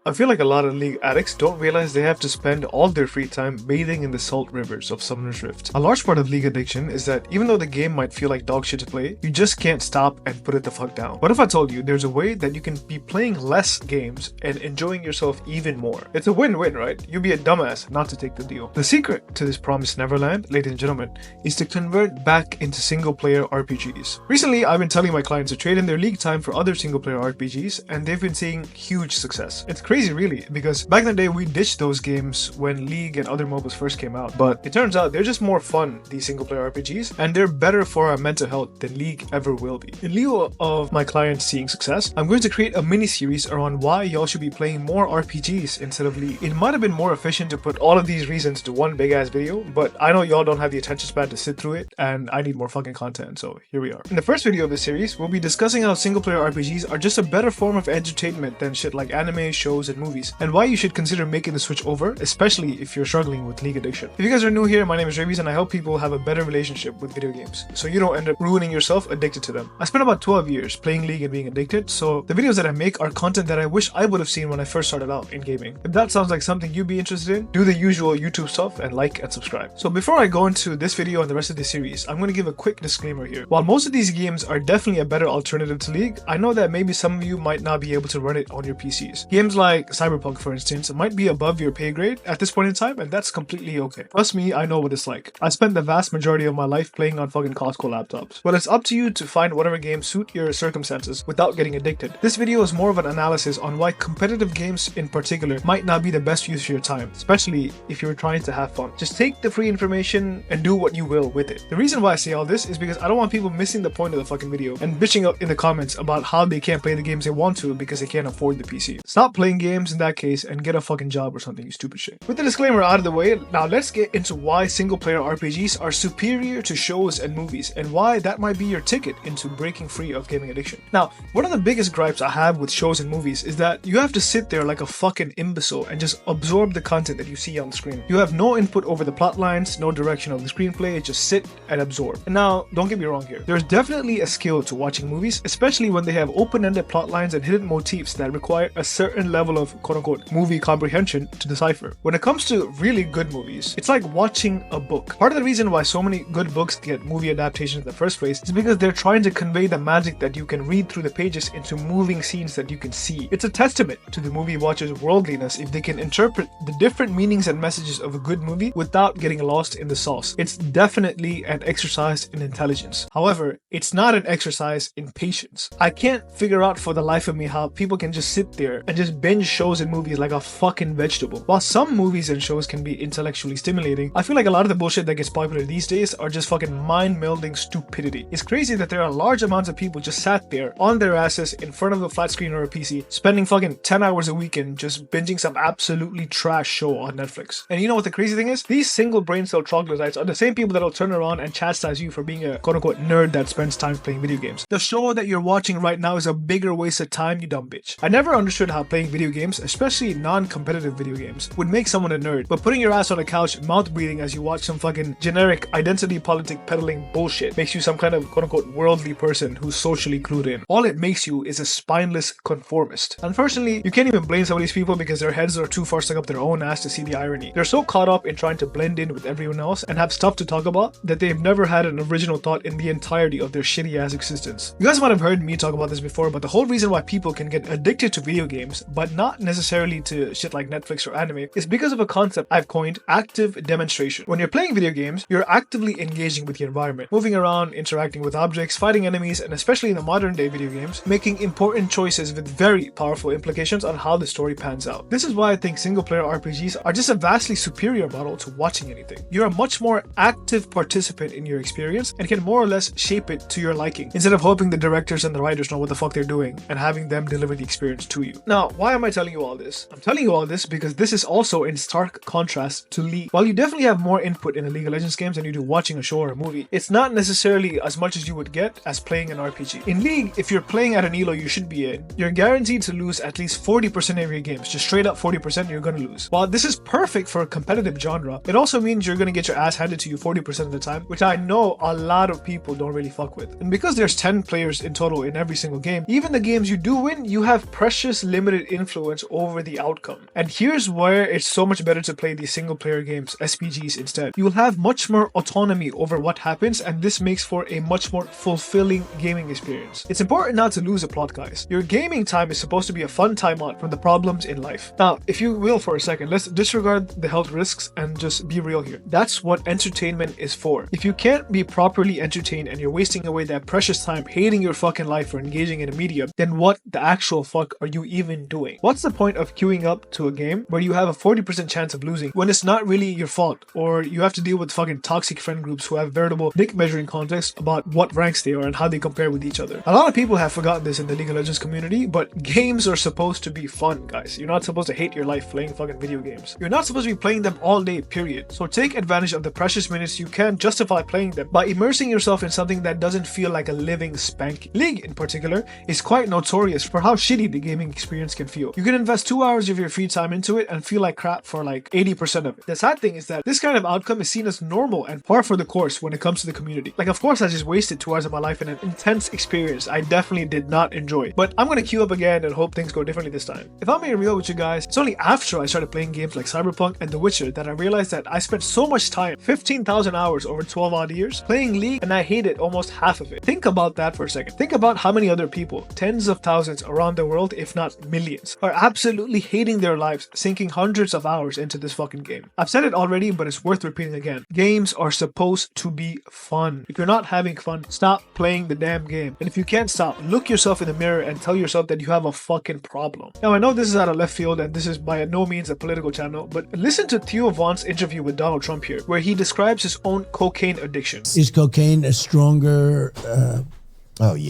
I feel like a lot of League addicts don't realize they have to spend all their free time bathing in the salt rivers of Summoner's Rift. A large part of League addiction is that even though the game might feel like dog shit to play, you just can't stop and put it the fuck down. What if I told you there's a way that you can be playing less games and enjoying yourself even more? It's a win-win, right? You'd be a dumbass not to take the deal. The secret to this promised neverland, ladies and gentlemen, is to convert back into single-player RPGs. Recently, I've been telling my clients to trade in their League time for other single-player RPGs, and they've been seeing huge success. It's crazy really, because back in the day we ditched those games when League and other MOBAs first came out, but it turns out they're just more fun, these single player RPGs, and they're better for our mental health than League ever will be. In lieu of my clients seeing success, I'm going to create a mini series around why y'all should be playing more RPGs instead of League. It might have been more efficient to put all of these reasons to one big ass video, but I know y'all don't have the attention span to sit through it, and I need more fucking content, so here we are. In the first video of this series, we'll be discussing how single player RPGs are just a better form of entertainment than shit like anime, shows, and movies, and why you should consider making the switch over, especially if you're struggling with League addiction. If you guys are new here, my name is Raybees and I help people have a better relationship with video games, so you don't end up ruining yourself addicted to them. I spent about 12 years playing League and being addicted, so the videos that I make are content that I wish I would have seen when I first started out in gaming. If that sounds like something you'd be interested in, do the usual YouTube stuff and like and subscribe. So before I go into this video and the rest of this series, I'm going to give a quick disclaimer here. While most of these games are definitely a better alternative to League, I know that maybe some of you might not be able to run it on your PCs. Games like Cyberpunk, for instance, might be above your pay grade at this point in time, and that's completely okay. Trust me, I know what it's like. I spent the vast majority of my life playing on fucking Costco laptops. But it's up to you to find whatever games suit your circumstances without getting addicted. This video is more of an analysis on why competitive games in particular might not be the best use of your time, especially if you're trying to have fun. Just take the free information and do what you will with it. The reason why I say all this is because I don't want people missing the point of the fucking video and bitching out in the comments about how they can't play the games they want to because they can't afford the PC. Stop playing games in that case and get a fucking job or something, you stupid shit. With the disclaimer out of the way, now let's get into why single player RPGs are superior to shows and movies, and why that might be your ticket into breaking free of gaming addiction. Now, one of the biggest gripes I have with shows and movies is that you have to sit there like a fucking imbecile and just absorb the content that you see on the screen. You have no input over the plot lines, no direction of the screenplay, just sit and absorb. And now, don't get me wrong here, there's definitely a skill to watching movies, especially when they have open-ended plot lines and hidden motifs that require a certain level of quote-unquote movie comprehension to decipher. When it comes to really good movies, it's like watching a book. Part of the reason why so many good books get movie adaptations in the first place is because they're trying to convey the magic that you can read through the pages into moving scenes that you can see. It's a testament to the movie watcher's worldliness if they can interpret the different meanings and messages of a good movie without getting lost in the sauce. It's definitely an exercise in intelligence. However, it's not an exercise in patience. I can't figure out for the life of me how people can just sit there and just binge shows and movies like a fucking vegetable. While some movies and shows can be intellectually stimulating, I feel like a lot of the bullshit that gets popular these days are just fucking mind-melding stupidity. It's crazy that there are large amounts of people just sat there on their asses in front of a flat screen or a PC, spending fucking 10 hours a weekend just binging some absolutely trash show on Netflix. And you know what the crazy thing is? These single brain cell troglodytes are the same people that'll turn around and chastise you for being a quote-unquote nerd that spends time playing video games. The show that you're watching right now is a bigger waste of time, you dumb bitch. I never understood how playing video games, especially non-competitive video games, would make someone a nerd, but putting your ass on a couch mouth breathing as you watch some fucking generic identity politic peddling bullshit makes you some kind of quote-unquote worldly person who's socially clued in. All it makes you is a spineless conformist. Unfortunately, you can't even blame some of these people because their heads are too far stuck up their own ass to see the irony. They're so caught up in trying to blend in with everyone else and have stuff to talk about that they've never had an original thought in the entirety of their shitty ass existence. You guys might have heard me talk about this before, but the whole reason why people can get addicted to video games, but not necessarily to shit like Netflix or anime, is because of a concept I've coined: active demonstration. When you're playing video games, you're actively engaging with the environment, moving around, interacting with objects, fighting enemies, and especially in the modern day video games, making important choices with very powerful implications on how the story pans out. This is why I think single player RPGs are just a vastly superior model to watching anything. You're a much more active participant in your experience and can more or less shape it to your liking, instead of hoping the directors and the writers know what the fuck they're doing and having them deliver the experience to you. Now, why am I telling you all this? I'm telling you all this because this is also in stark contrast to League. While you definitely have more input in a League of Legends games than you do watching a show or a movie, it's not necessarily as much as you would get as playing an RPG. In League, if you're playing at an elo you should be in, you're guaranteed to lose at least 40% of your games. Just straight up 40% you're gonna lose. While this is perfect for a competitive genre, it also means you're gonna get your ass handed to you 40% of the time, which I know a lot of people don't really fuck with. And because there's 10 players in total in every single game, even the games you do win, you have precious limited influence influence over the outcome. And here's where it's so much better to play these single player games, SPGs, instead. You will have much more autonomy over what happens, and this makes for a much more fulfilling gaming experience. It's important not to lose a plot, guys. Your gaming time is supposed to be a fun time out from the problems in life. Now, if you will for a second, let's disregard the health risks and just be real here. That's what entertainment is for. If you can't be properly entertained and you're wasting away that precious time hating your fucking life for engaging in a medium, then what the actual fuck are you even doing? What's the point of queuing up to a game where you have a 40% chance of losing when it's not really your fault, or you have to deal with fucking toxic friend groups who have veritable dick measuring contests about what ranks they are and how they compare with each other? A lot of people have forgotten this in the League of Legends community, but games are supposed to be fun, guys. You're not supposed to hate your life playing fucking video games. You're not supposed to be playing them all day, period. So take advantage of the precious minutes you can justify playing them by immersing yourself in something that doesn't feel like a living spank. League, in particular, is quite notorious for how shitty the gaming experience can feel. You can invest 2 hours of your free time into it and feel like crap for like 80% of it. The sad thing is that this kind of outcome is seen as normal and par for the course when it comes to the community. Like, of course I just wasted 2 hours of my life in an intense experience I definitely did not enjoy, but I'm gonna queue up again and hope things go differently this time. If I'm being real with you guys, it's only after I started playing games like Cyberpunk and The Witcher that I realized that I spent so much time, 15,000 hours over 12 odd years, playing League, and I hated almost half of it. Think about that for a second. Think about how many other people, tens of thousands around the world, if not millions, are absolutely hating their lives, sinking hundreds of hours into this fucking game. I've said it already, but it's worth repeating again. Games are supposed to be fun. If you're not having fun, stop playing the damn game. And if you can't stop, look yourself in the mirror and tell yourself that you have a fucking problem. Now, I know this is out of left field and this is by no means a political channel, but listen to Theo Vaughn's interview with Donald Trump here, where he describes his own cocaine addiction. Is cocaine a stronger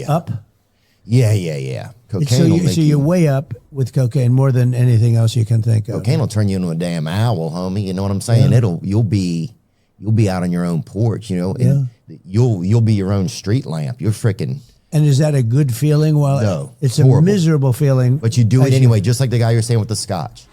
up? Yeah. Cocaine so you're way up with cocaine more than anything else you can think of. Cocaine will turn you into a damn owl, homie. You know what I'm saying? Yeah. You'll be out on your own porch, you know. Yeah. You'll be your own street lamp. You're freaking. And is that a good feeling? Well, no, it's horrible. A miserable feeling. But you do it anyway, just like the guy you're saying with the scotch.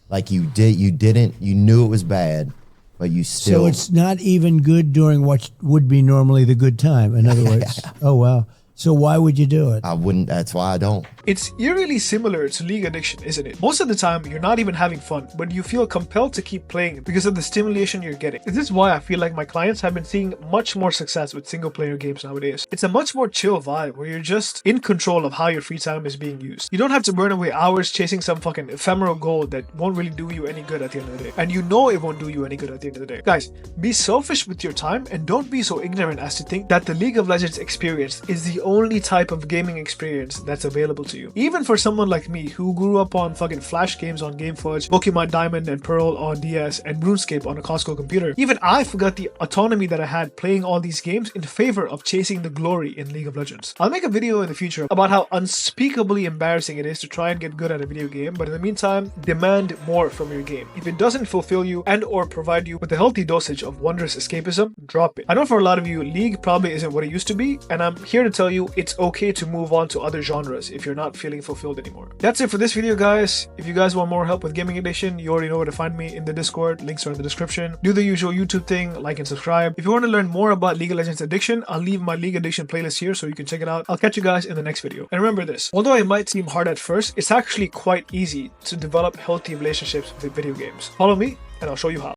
Like you knew it was bad, but you still. So it's not even good during what would be normally the good time. In other words, oh wow. So why would you do it? I wouldn't. That's why I don't. It's eerily similar to League addiction, isn't it? Most of the time, you're not even having fun, but you feel compelled to keep playing it because of the stimulation you're getting. This is why I feel like my clients have been seeing much more success with single player games nowadays. It's a much more chill vibe where you're just in control of how your free time is being used. You don't have to burn away hours chasing some fucking ephemeral goal that won't really do you any good at the end of the day. And you know it won't do you any good at the end of the day. Guys, be selfish with your time and don't be so ignorant as to think that the League of Legends experience is the only type of gaming experience that's available to you. Even for someone like me who grew up on fucking Flash games on Game Fudge, Pokemon Diamond and Pearl on DS, and RuneScape on a Costco computer, even I forgot the autonomy that I had playing all these games in favor of chasing the glory in League of Legends. I'll make a video in the future about how unspeakably embarrassing it is to try and get good at a video game, but in the meantime, demand more from your game. If it doesn't fulfill you and or provide you with a healthy dosage of wondrous escapism, drop it. I know for a lot of you, League probably isn't what it used to be, and I'm here to tell you it's okay to move on to other genres if you're not feeling fulfilled anymore. That's it for this video, guys. If you guys want more help with gaming addiction, you already know where to find me in the Discord. Links are in the description. Do the usual YouTube thing, like and subscribe. If you want to learn more about League of Legends addiction, I'll leave my League addiction playlist here so you can check it out. I'll catch you guys in the next video. And remember this, although it might seem hard at first, it's actually quite easy to develop healthy relationships with video games. Follow me and I'll show you how.